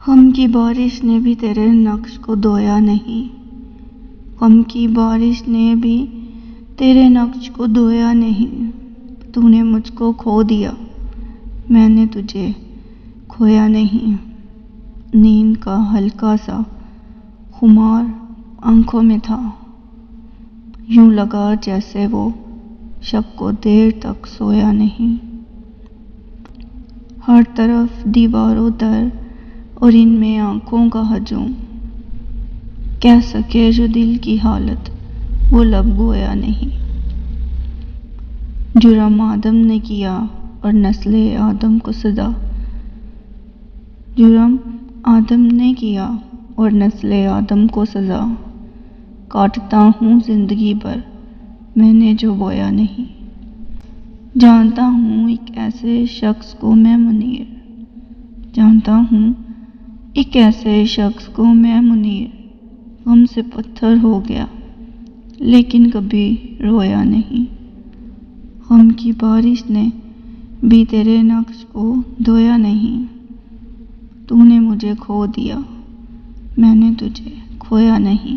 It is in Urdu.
غم کی بارش نے بھی تیرے نقش کو دھویا نہیں، غم کی بارش نے بھی تیرے نقش کو دھویا نہیں۔ تو نے مجھ کو کھو دیا، میں نے تجھے کھویا نہیں۔ نیند کا ہلکا سا خمار آنکھوں میں تھا، یوں لگا جیسے وہ شب کو دیر تک سویا نہیں۔ ہر طرف دیواروں در اور ان میں آنکھوں کا ہجوم، کہہ سکے جو دل کی حالت وہ لب گویا نہیں۔ جرم آدم نے کیا اور نسل آدم کو سزا، جرم آدم نے کیا اور نسل آدم کو سزا۔ کاٹتا ہوں زندگی بھر میں نے جو بویا نہیں۔ جانتا ہوں ایک ایسے شخص کو میں منیر، جانتا ہوں ایک ایسے شخص کو میں منیر۔ غم سے پتھر ہو گیا لیکن کبھی رویا نہیں۔ غم کی بارش نے بھی تیرے نقش کو دھویا نہیں۔ تو نے مجھے کھو دیا، میں نے تجھے کھویا نہیں۔